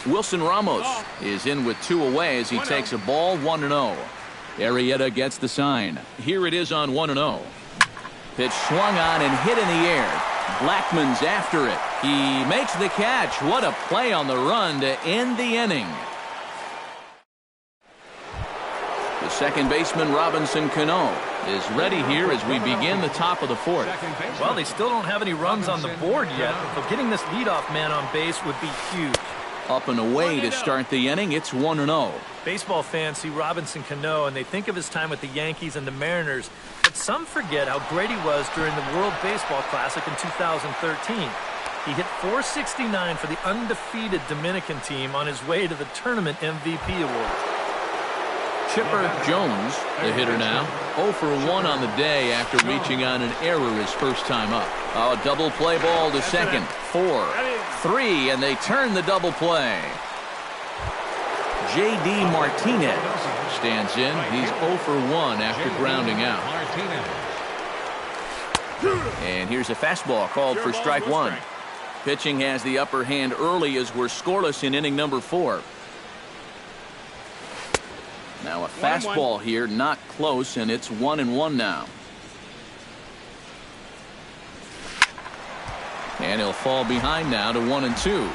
Wilson Ramos is in with 2 away as he takes a ball 1-0. Arrieta gets the sign. Here it is on 1-0. Pitch swung on and hit in the air. Blackmon's after it. He makes the catch. What a play on the run to end the inning. The second baseman, Robinson Cano, is ready here as we begin the top of the 4th. Well, they still don't have any runs on the board yet, but getting this leadoff man on base would be huge. Up and away to start the inning. It's 1-0. Baseball fans see Robinson Cano and they think of his time with the Yankees and the Mariners, but some forget how great he was during the World Baseball Classic in 2013. He hit .469 for the undefeated Dominican team on his way to the tournament MVP award. Chipper Jones, the hitter now, 0 for 1 on the day after reaching on an error his first time up. A double play ball to second. 4, 3, and they turn the double play. J.D. Martinez stands in. He's 0 for 1 after grounding out. And here's a fastball called for strike 1. Pitching has the upper hand early as we're scoreless in inning number 4. Now a fastball here, not close, and it's 1-1 now. And he'll fall behind now to 1-2.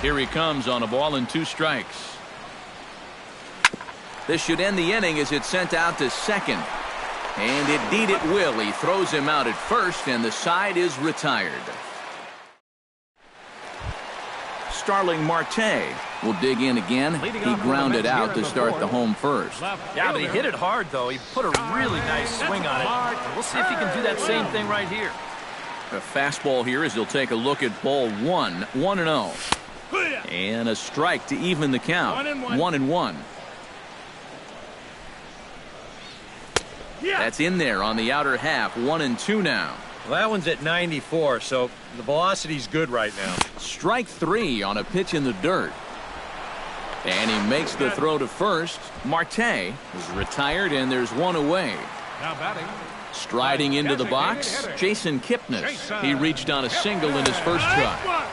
Here he comes on a ball and 2 strikes. This should end the inning as it's sent out to second. And indeed it will. He throws him out at first, and the side is retired. Starling Marte will dig in again. He grounded out to start the home first. Yeah, but he hit it hard, though. He put a really nice swing on it. We'll see if he can do that same thing right here. A fastball here as he'll take a look at ball 1, 1-0. And a strike to even the count. 1-1. That's in there on the outer half. 1-2 now. Well, that one's at 94, so the velocity's good right now. Strike 3 on a pitch in the dirt. And he makes the throw to first. Marte is retired, and there's 1 away. Now batting. Striding into the box, Jason Kipnis. He reached on a single in his first try.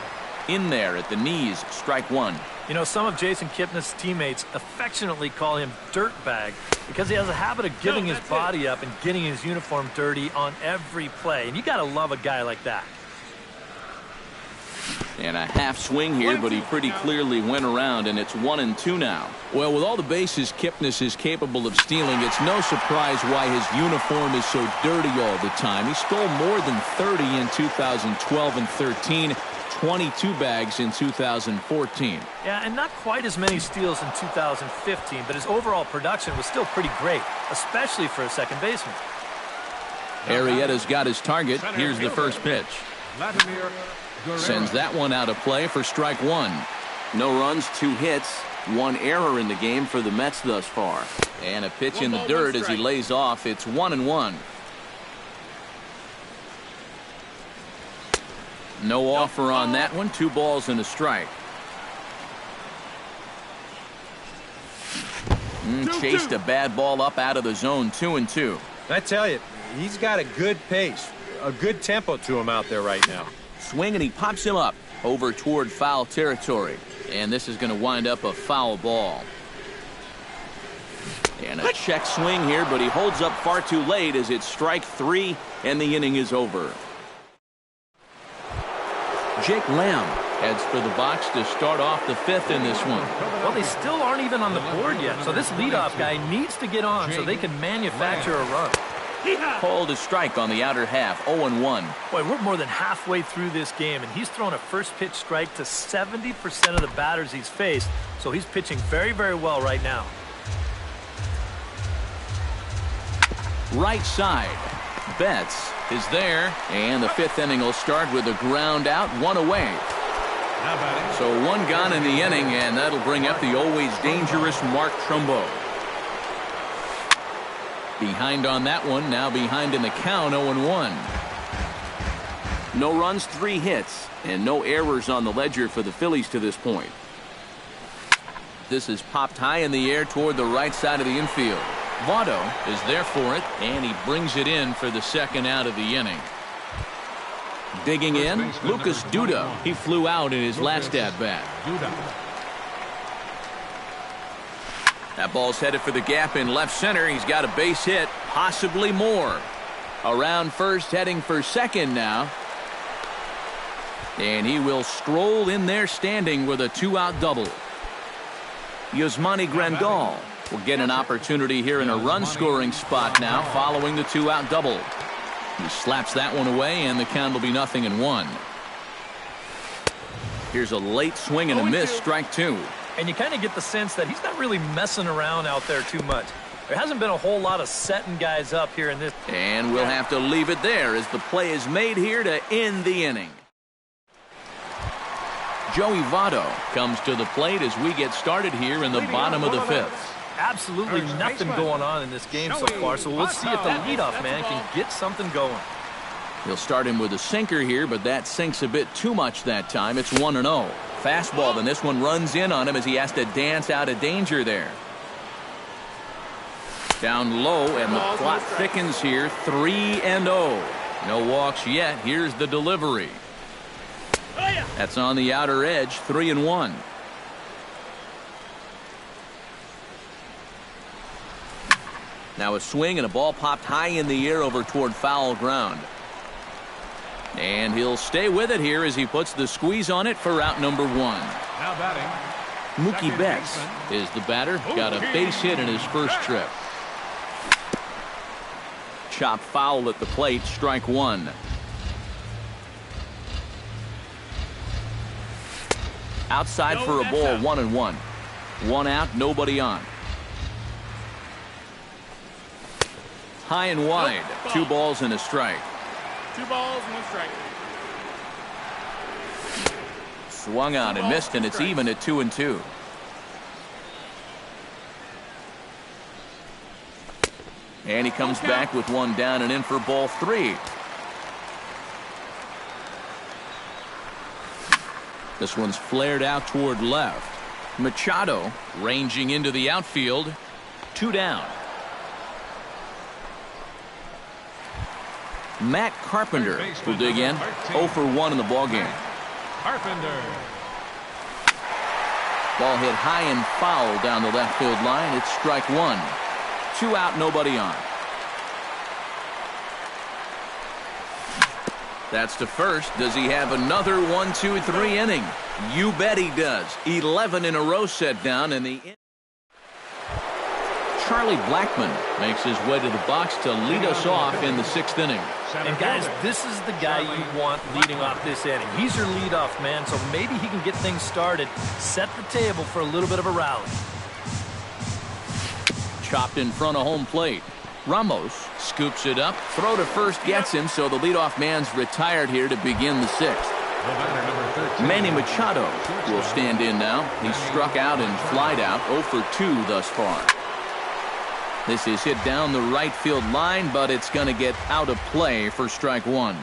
In there at the knees, strike 1. You know, some of Jason Kipnis' teammates affectionately call him Dirtbag because he has a habit of giving his body up and getting his uniform dirty on every play. And you got to love a guy like that. And a half swing here, but he pretty clearly went around, and it's 1-2 now. Well, with all the bases Kipnis is capable of stealing, it's no surprise why his uniform is so dirty all the time. He stole more than 30 in 2012 and 13. 22 bags in 2014. Yeah, and not quite as many steals in 2015, but his overall production was still pretty great, especially for a second baseman. Arrieta's got his target. Here's the first pitch. Sends that one out of play for strike 1. No runs, 2 hits, 1 error in the game for the Mets thus far. And a pitch in the dirt as he lays off. It's 1-1. No offer on that one. 2 balls and a strike. Chased a bad ball up out of the zone. 2-2. I tell you, he's got a good pace, a good tempo to him out there right now. Swing, and he pops him up over toward foul territory. And this is going to wind up a foul ball. And a check swing here, but he holds up far too late as it's strike 3, and the inning is over. Jake Lamb heads for the box to start off the 5th in this one. Well, they still aren't even on the board yet, so this leadoff guy needs to get on so they can manufacture a run. Called a strike on the outer half. 0-1. Boy, we're more than halfway through this game, and he's thrown a first pitch strike to 70% of the batters he's faced, so he's pitching very, very well right now. Right side. Betts is there, and the 5th inning will start with a ground out, 1 away. So 1 gone in the inning, and that'll bring up the always dangerous Mark Trumbo. Behind on that one, now behind in the count, 0-1. No runs, 3 hits, and no errors on the ledger for the Phillies to this point. This is popped high in the air toward the right side of the infield. Votto is there for it, and he brings it in for the 2nd out of the inning. Digging in, Lucas Duda. He flew out in his last at-bat. That ball's headed for the gap in left center. He's got a base hit, possibly more. Around first, heading for second now. And he will stroll in there standing with a 2-out double. Yasmani Grandal will get an opportunity here in a run-scoring spot now following the 2-out double. He slaps that one away, and the count will be 0-1. Here's a late swing and a miss, strike 2. And you kind of get the sense that he's not really messing around out there too much. There hasn't been a whole lot of setting guys up here in this. And we'll have to leave it there as the play is made here to end the inning. Joey Votto comes to the plate as we get started here in the bottom of the 5th. Absolutely nothing going on in this game so far, so we'll see if the leadoff man can get something going. He'll start him with a sinker here, but that sinks a bit too much that time. It's 1-0. Fastball, then this one runs in on him as he has to dance out of danger there. Down low, and the plot thickens here. 3-0. No walks yet. Here's the delivery. That's on the outer edge. 3-1. Now a swing and a ball popped high in the air over toward foul ground. And he'll stay with it here as he puts the squeeze on it for out number 1. Now batting, Mookie Betts is the batter. Got a base hit in his first trip. Chop foul at the plate, strike 1. Outside for a ball, 1-1. 1 out, nobody on. High and wide, 2 balls and a strike. 2 balls, 1 strike. Swung on and missed, and it's even at 2-2. And he comes back with 1 down and in for ball 3. This one's flared out toward left. Machado ranging into the outfield. 2 down. Matt Carpenter will dig in. 0 for 1 in the ballgame. Carpenter. Ball hit high and foul down the left field line. It's strike 1. 2 out, nobody on. That's to first. Does he have another 1, 2, 3 inning? You bet he does. 11 in a row set down in the inning. Charlie Blackmon makes his way to the box to lead us off in the 6th inning. And guys, this is the guy you want leading off this inning. He's your leadoff man, so maybe he can get things started, set the table for a little bit of a rally. Chopped in front of home plate. Ramos scoops it up. Throw to first gets him, so the leadoff man's retired here to begin the 6th. Manny Machado will stand in now. He's struck out and flied out. 0 for 2 thus far. This is hit down the right field line, but it's going to get out of play for strike 1.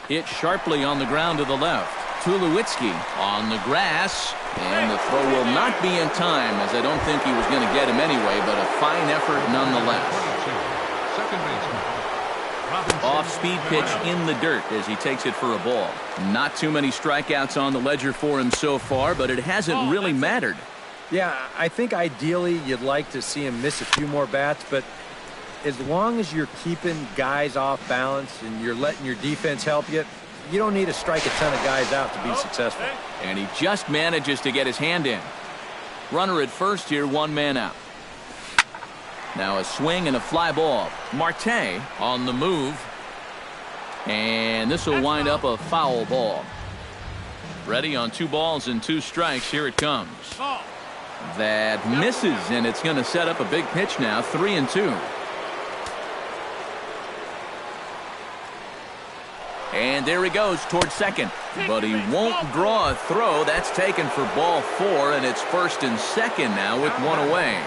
Hit sharply on the ground to the left. Tulowitzki on the grass, and the throw will not be in time, as I don't think he was going to get him anyway, but a fine effort nonetheless. Off-speed pitch in the dirt as he takes it for a ball. Not too many strikeouts on the ledger for him so far, but it hasn't really mattered. Yeah, I think ideally you'd like to see him miss a few more bats, but as long as you're keeping guys off balance and you're letting your defense help you, you don't need to strike a ton of guys out to be successful. And he just manages to get his hand in. Runner at first here, 1 man out. Now a swing and a fly ball. Marte on the move. And this will wind up a foul ball. Ready on 2 balls and 2 strikes. Here it comes. That misses, and it's going to set up a big pitch now. 3-2. And there he goes towards second. But he won't draw a throw. That's taken for ball 4, and it's first and second now with 1 away.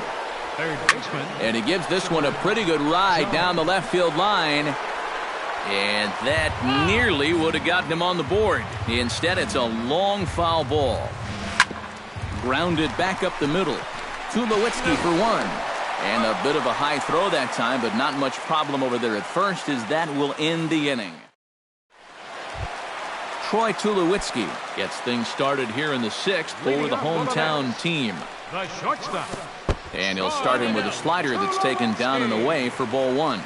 And he gives this one a pretty good ride down the left field line. And that nearly would have gotten him on the board. Instead, it's a long foul ball. Grounded back up the middle. Tulowitzki for 1. And a bit of a high throw that time, but not much problem over there at first, as that will end the inning. Troy Tulowitzki gets things started here in the 6th for the hometown team. The shortstop. And he'll start him with a slider that's taken down and away for ball 1.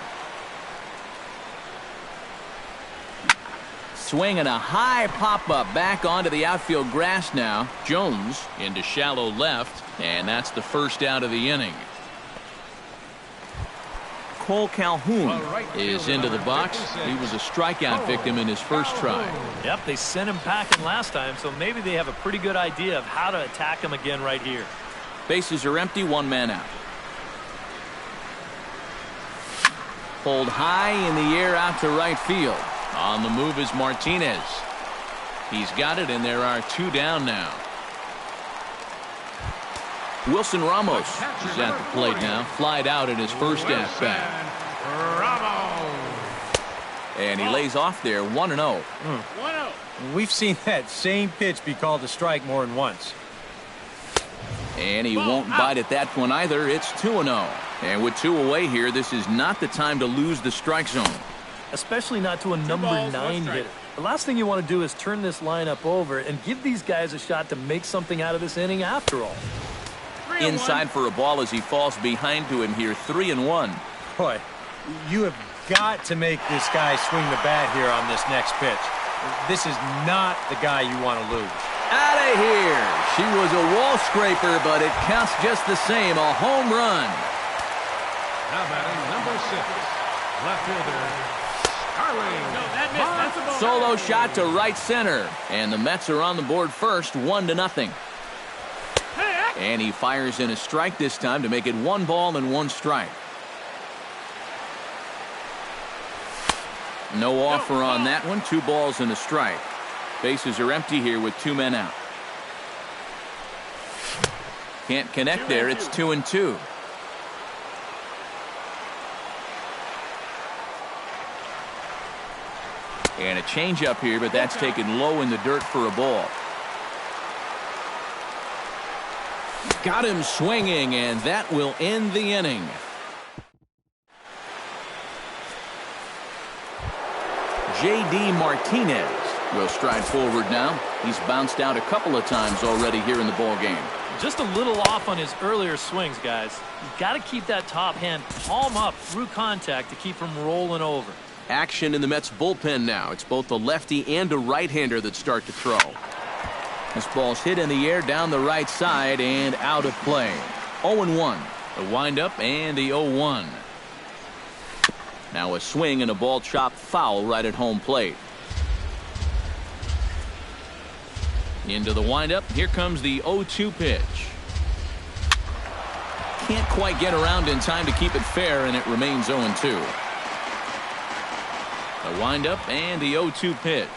Swing and a high pop-up back onto the outfield grass now. Jones into shallow left, and that's the first out of the inning. Cole Calhoun is into the box. He was a strikeout victim in his first try. Yep, they sent him packing last time, so maybe they have a pretty good idea of how to attack him again right here. Bases are empty, 1 man out. Pulled high in the air out to right field. On the move is Martinez. He's got it, and there are 2 down now. Wilson Ramos is at the plate now. Flied out in his first at-bat. And he lays off there, 1-0. 1-0. We've seen that same pitch be called a strike more than once. And he won't bite at that one either. It's 2-0. And with 2 away here, this is not the time to lose the strike zone. Especially not to a number 9 hitter. The last thing you want to do is turn this lineup over and give these guys a shot to make something out of this inning after all. Inside for a ball as he falls behind to him here, 3-1. Boy, you have got to make this guy swing the bat here on this next pitch. This is not the guy you want to lose. Out of here. She was a wall scraper, but it counts just the same. A home run. Now batting number 6. Left fielder, Starling. No, that missed. That's a ball. Solo shot to right center. And the Mets are on the board first, 1-0. And he fires in a strike this time to make it 1 ball and 1 strike. No offer on that one. 2 balls and a strike. Bases are empty here with 2 men out. Can't connect there. It's 2-2. And a changeup here, but that's taken low in the dirt for a ball. Got him swinging, and that will end the inning. J.D. Martinez will stride forward now. He's bounced out a couple of times already here in the ball game. Just a little off on his earlier swings, guys. You've got to keep that top hand palm up through contact to keep him rolling over. Action in the Mets bullpen now. It's both a lefty and a right-hander that start to throw. This ball's hit in the air down the right side and out of play. 0-1. The windup and the 0-1. Now a swing and a ball chopped foul right at home plate. Into the windup. Here comes the 0-2 pitch. Can't quite get around in time to keep it fair, and it remains 0-2. The windup and the 0-2 pitch.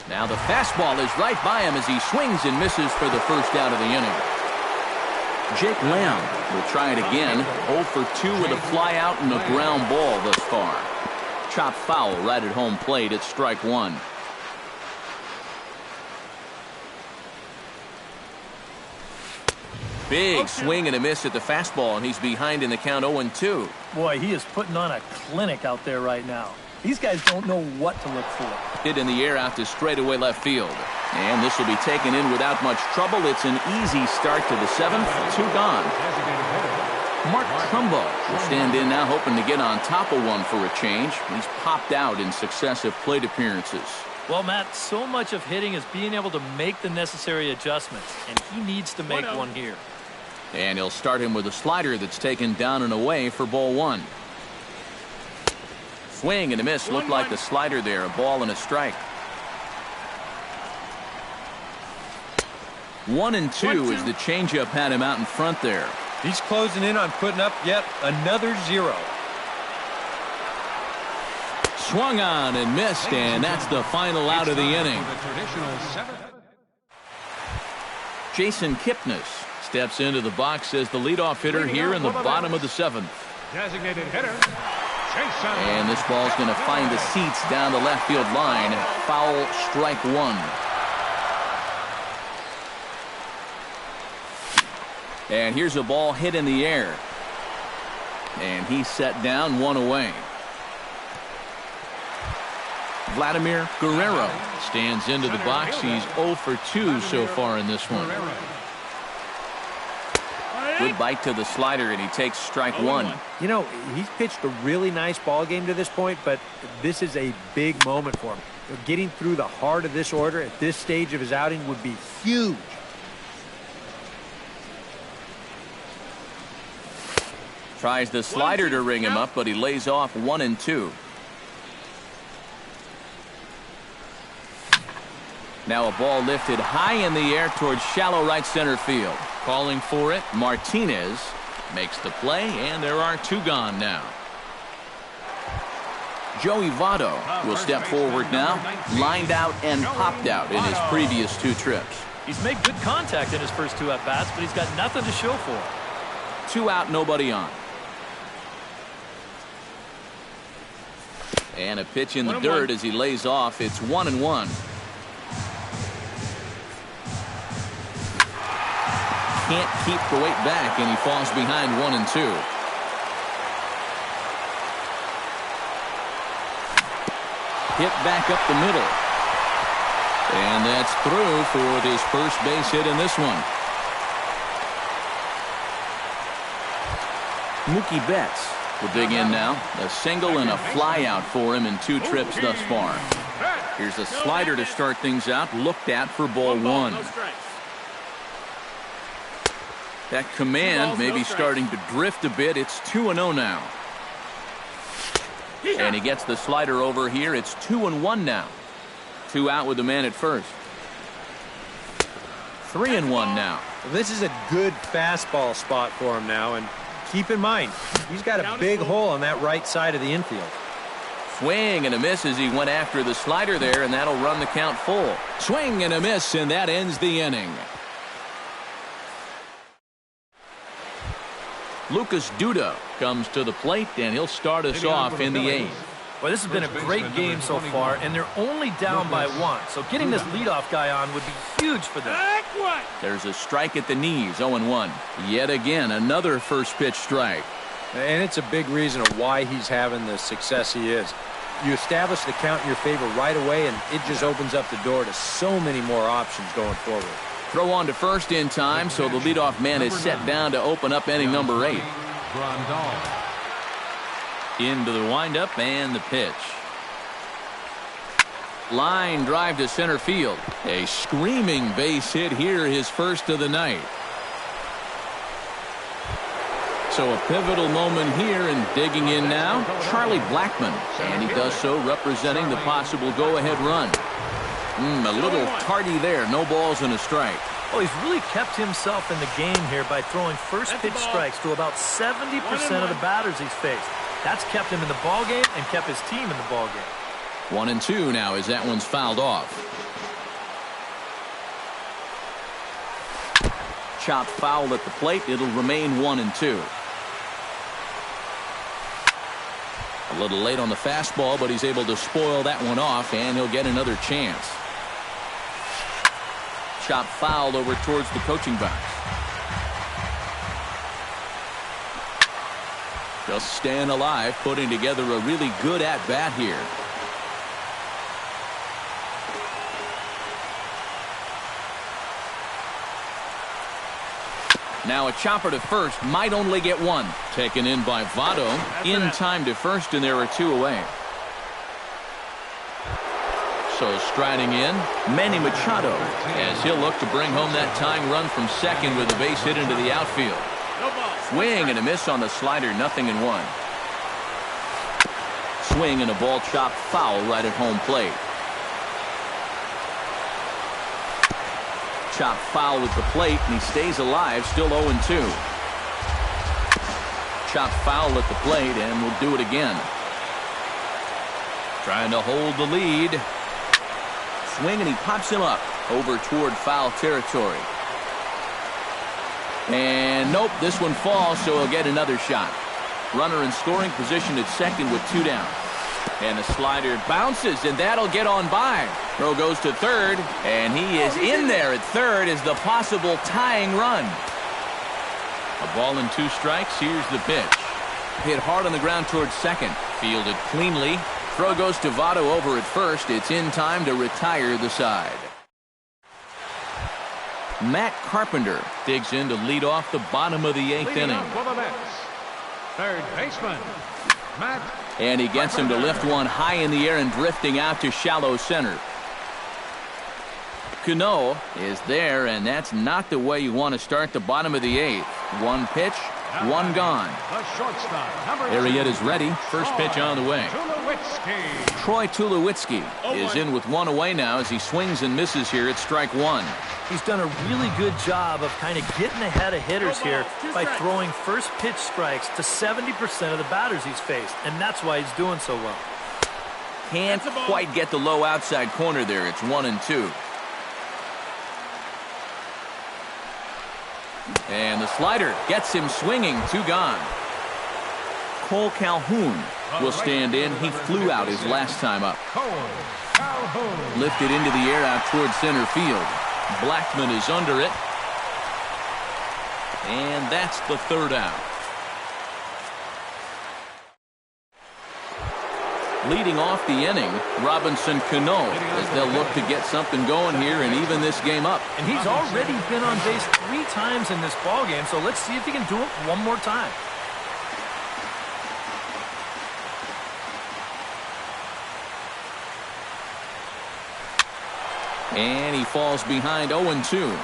Now the fastball is right by him as he swings and misses for the first out of the inning. Jake Lamb will try it again. 0 for 2 with a fly out and a ground ball thus far. Chopped foul right at home plate. It's strike 1. Big swing and a miss at the fastball, and he's behind in the count 0-2. Boy, he is putting on a clinic out there right now. These guys don't know what to look for. Hit in the air out to straightaway left field. And this will be taken in without much trouble. It's an easy start to the 7th. 2 gone. Mark Trumbo will stand in now, hoping to get on top of one for a change. He's popped out in successive plate appearances. Well, Matt, so much of hitting is being able to make the necessary adjustments, and he needs to make one here. And he'll start him with a slider that's taken down and away for ball 1. Swing and a miss. Looked like the slider there. A ball and a strike. 1-2 as the changeup had him out in front there. He's closing in on putting up yet another 0. Swung on and missed, and that's the final out of the inning. Jason Kipnis steps into the box as the leadoff hitter here in the bottom of the 7th. Designated hitter, Jason. And this ball's going to find the seats down the left field line. Foul, strike 1. And here's a ball hit in the air. And he's set down, 1 away. Vladimir Guerrero stands into the box. He's 0 for 2 so far in this one. Good bite to the slider, and he takes strike one. You know, he's pitched a really nice ball game to this point, but this is a big moment for him. Getting through the heart of this order at this stage of his outing would be huge. Tries the slider to ring him up, but he lays off 1-2. Now a ball lifted high in the air towards shallow right center field. Calling for it, Martinez makes the play, and there are 2 gone now. Joey Votto will step forward now, lined out and popped out in his previous 2 trips. He's made good contact in his first 2 at-bats, but he's got nothing to show for it. 2 out, nobody on. And a pitch in the dirt as he lays off. It's 1-1. Can't keep the weight back, and he falls behind 1-2. Hit back up the middle. And that's through for his first base hit in this one. Mookie Betts will dig in now. A single and a fly out for him in 2 trips thus far. Here's a slider to start things out. Looked at for ball 1. That command may be starting to drift a bit. It's 2-0 now. And he gets the slider over here. It's 2-1 now. 2 out with the man at first. 3-1 now. Well, this is a good fastball spot for him now, and keep in mind, he's got a big hole on that right side of the infield. Swing and a miss as he went after the slider there, and that'll run the count full. Swing and a miss, and that ends the inning. Lucas Duda comes to the plate, and he'll start us off in the 8th. Well, this has been a great game so far, and they're only down by 1. So getting this leadoff guy on would be huge for them. There's a strike at the knees, 0-1. Yet again, another first pitch strike. And it's a big reason of why he's having the success he is. You establish the count in your favor right away, and it just opens up the door to so many more options going forward. Throw on to first in time, so the leadoff man is set down to open up inning number 8. Into the windup and the pitch. Line drive to center field. A screaming base hit here, his first of the night. So a pivotal moment here, and digging in now, Charlie Blackmon. And he does so representing the possible go-ahead run. A little tardy there. No balls and a strike. Well, he's really kept himself in the game here by throwing first pitch strikes to about 70% of the batters he's faced. That's kept him in the ballgame and kept his team in the ballgame. 1-2 now as that one's fouled off. Chopped foul at the plate. It'll remain 1-2. A little late on the fastball, but he's able to spoil that one off, and he'll get another chance. Chopped foul over towards the coaching box. Just staying alive, putting together a really good at-bat here. Now a chopper to first, might only get 1. Taken in by Votto, in time to first, and there are 2 away. So striding in, Manny Machado, as he'll look to bring home that tying run from second with a base hit into the outfield. Swing and a miss on the slider, 0-1. Swing and a ball chopped foul right at home plate. Chopped foul at the plate, and he stays alive, still 0-2. Chopped foul at the plate, and we'll do it again. Trying to hold the lead. Swing, and he pops him up over toward foul territory. And nope, this one falls, so he'll get another shot. Runner in scoring position at second with 2 down. And the slider bounces, and that'll get on by. Throw goes to third, and he is in there at third as the possible tying run. A ball and 2 strikes. Here's the pitch. Hit hard on the ground towards second. Fielded cleanly. throw goes to Votto over at first. It's in time to retire the side. Matt Carpenter digs in to lead off the bottom of the eighth inning. For the Mets, third baseman, Matt. And he gets him to lift one high in the air and drifting out to shallow center. Cano is there, and that's not the way you want to start the bottom of the eighth. One pitch, one gone. The shortstop, Arrieta is ready. First pitch on the way. Tulowitzki. Troy Tulowitzki is in with one away now as he swings and misses here at strike one. He's done a really good job of kind of getting ahead of hitters here by throwing first pitch strikes to 70% of the batters he's faced, and that's why he's doing so well. Can't quite get the low outside corner there. It's 1-2. And the slider gets him swinging. Two gone. Cole Calhoun will stand in. He flew out his last time up. Lifted into the air out towards center field. Blackman is under it. And that's the third out. Leading off the inning, Robinson Cano, as they'll look to get something going here and even this game up. And he's already been on base 3 times in this ballgame, so let's see if he can do it one more time. And he falls behind 0-2.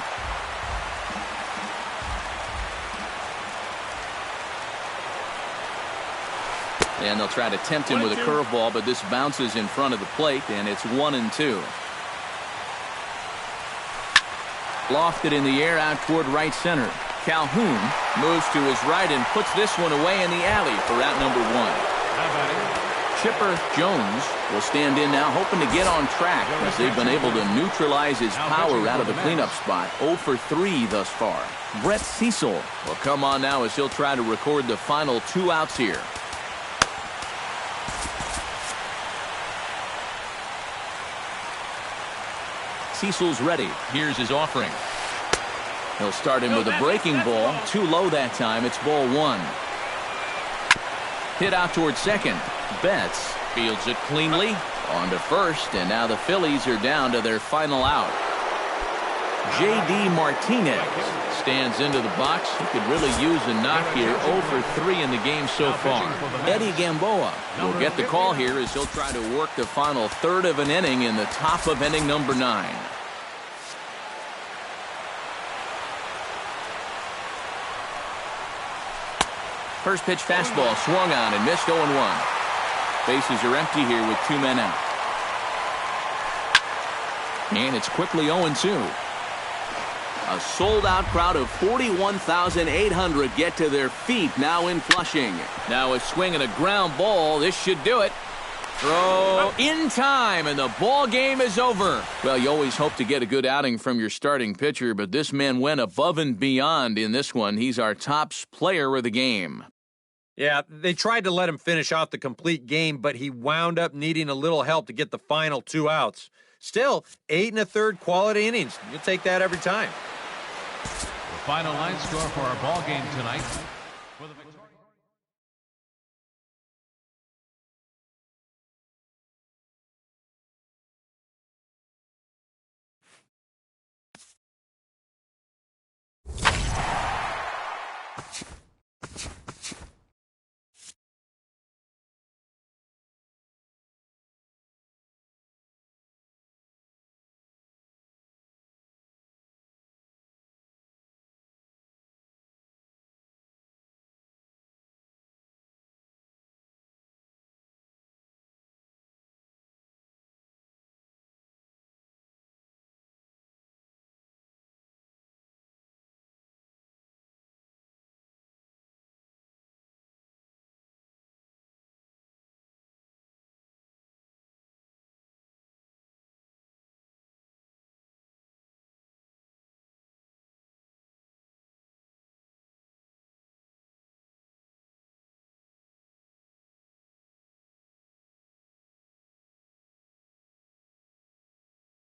And they'll try to tempt him with a curveball, but this bounces in front of the plate, and it's 1-2. Lofted in the air out toward right center. Calhoun moves to his right and puts this one away in the alley for out number 1. Chipper Jones will stand in now, hoping to get on track as they've been able to neutralize his power out of the cleanup spot. 0 for 3 thus far. Brett Cecil will come on now as he'll try to record the final 2 outs here. Cecil's ready. Here's his offering. He'll start him with a breaking ball. Too low that time. It's ball 1. Hit out towards second. Betts fields it cleanly. On to first, and now the Phillies are down to their final out. J.D. Martinez stands into the box. He could really use a knock here. 0 for 3 in the game so far. Eddie Gamboa will get the call here as he'll try to work the final third of an inning in the top of inning number 9. First pitch fastball swung on and missed 0-1. Bases are empty here with 2 men out. And it's quickly 0-2. A sold-out crowd of 41,800 get to their feet now in Flushing. Now a swing and a ground ball. This should do it. Throw in time, and the ball game is over. Well, you always hope to get a good outing from your starting pitcher, but this man went above and beyond in this one. He's our top player of the game. Yeah, they tried to let him finish out the complete game, but he wound up needing a little help to get the final 2 outs. Still, 8 1/3 quality innings. You'll take that every time. The final line score for our ball game tonight: